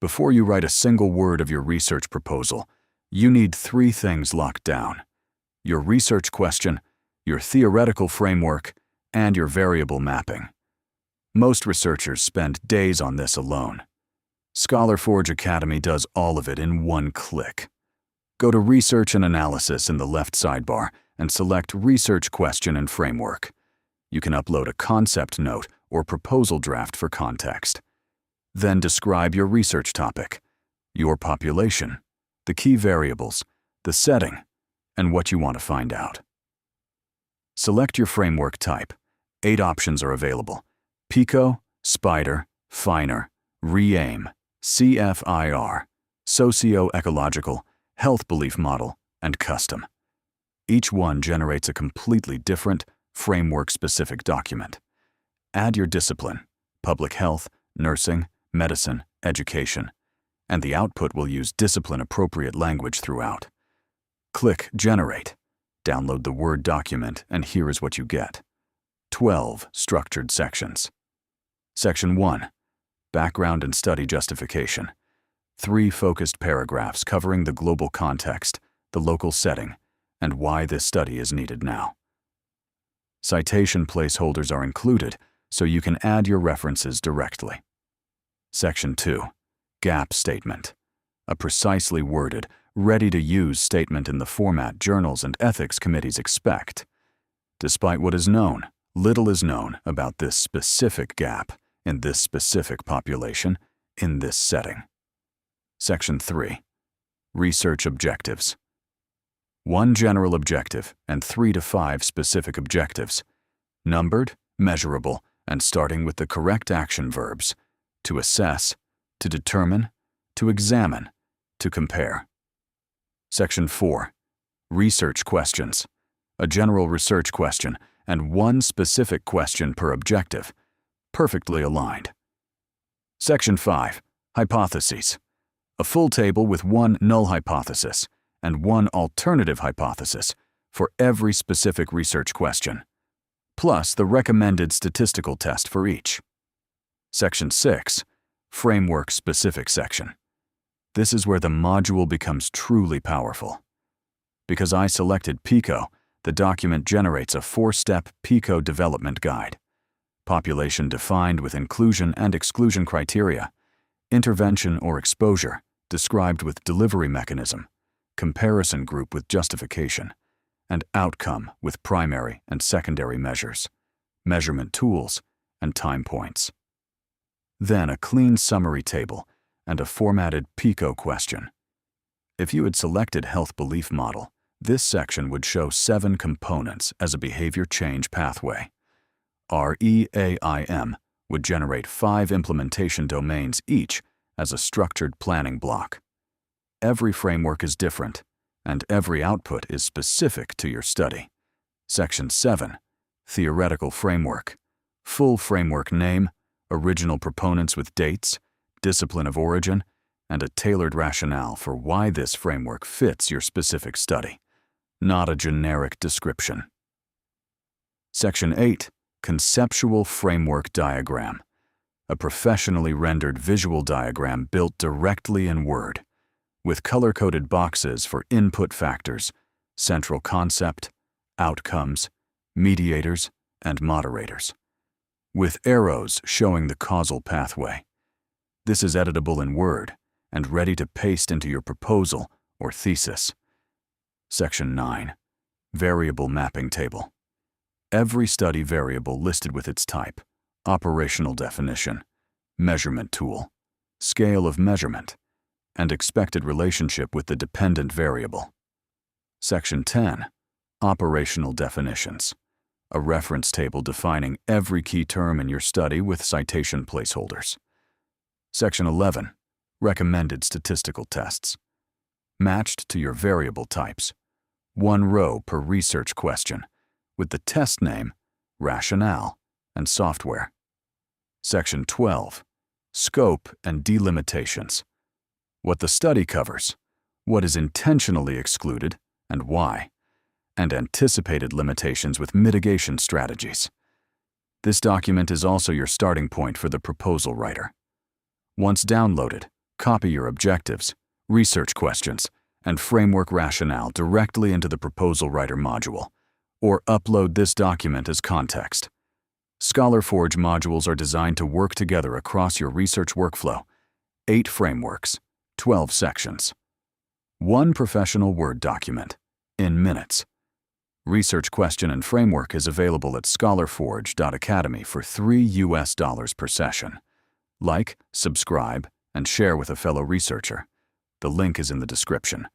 Before you write a single word of your research proposal, you need 3 things locked down: your research question, your theoretical framework, and your variable mapping. Most researchers spend days on this alone. ScholarForge Academy does all of it in one click. Go to Research and Analysis in the left sidebar and select Research Question and Framework. You can upload a concept note or proposal draft for context. Then describe your research topic, your population, the key variables, the setting, and what you want to find out. Select your framework type. 8 options are available: PICO, Spider, Finer, Re-aim, CFIR, socio-ecological, health belief model, and custom. Each one generates a completely different, framework-specific document. Add your discipline: public health, nursing, medicine, education, and the output will use discipline-appropriate language throughout. Click Generate. Download the Word document, and here is what you get. 12 structured sections. Section 1. Background and study justification. 3 focused paragraphs covering the global context, the local setting, and why this study is needed now. Citation placeholders are included, so you can add your references directly. Section 2. Gap statement. A precisely worded, ready-to-use statement in the format journals and ethics committees expect. Despite what is known, little is known about this specific gap in this specific population in this setting. Section 3. Research objectives. 1 general objective and 3 to 5 specific objectives, numbered, measurable, and starting with the correct action verbs: to assess, to determine, to examine, to compare. Section 4. Research questions. A general research question and 1 specific question per objective, perfectly aligned. Section 5. Hypotheses. A full table with 1 null hypothesis and 1 alternative hypothesis for every specific research question, plus the recommended statistical test for each. Section 6. Framework-specific section. This is where the module becomes truly powerful. Because I selected PICO, the document generates a 4-step PICO development guide. Population defined with inclusion and exclusion criteria, intervention or exposure described with delivery mechanism, comparison group with justification, and outcome with primary and secondary measures, measurement tools, and time points. Then a clean summary table and a formatted PICO question. If you had selected Health Belief Model, this section would show 7 components as a behavior change pathway. REAIM would generate 5 implementation domains each as a structured planning block. Every framework is different, and every output is specific to your study. Section 7. Theoretical framework. Full framework name, original proponents with dates, discipline of origin, and a tailored rationale for why this framework fits your specific study, not a generic description. Section 8. Conceptual Framework Diagram. A professionally rendered visual diagram built directly in Word, with color-coded boxes for input factors, central concept, outcomes, mediators, and moderators, with arrows showing the causal pathway. This is editable in Word and ready to paste into your proposal or thesis. Section 9. Variable mapping table. Every study variable listed with its type, operational definition, measurement tool, scale of measurement, and expected relationship with the dependent variable. Section 10. Operational definitions. A reference table defining every key term in your study with citation placeholders. Section 11. Recommended statistical tests. Matched to your variable types. 1 row per research question, with the test name, rationale, and software. Section 12. Scope and delimitations. What the study covers, what is intentionally excluded, and why, and anticipated limitations with mitigation strategies. This document is also your starting point for the proposal writer. Once downloaded, Copy your objectives, research questions, and framework rationale directly into the Proposal Writer module, or upload this document as context. ScholarForge modules are designed to work together across your research workflow. 8 frameworks, 12 sections. 1 professional Word document, in minutes. Research question and framework is available at scholarforge.academy for $3 per session. Like, subscribe, and share with a fellow researcher. The link is in the description.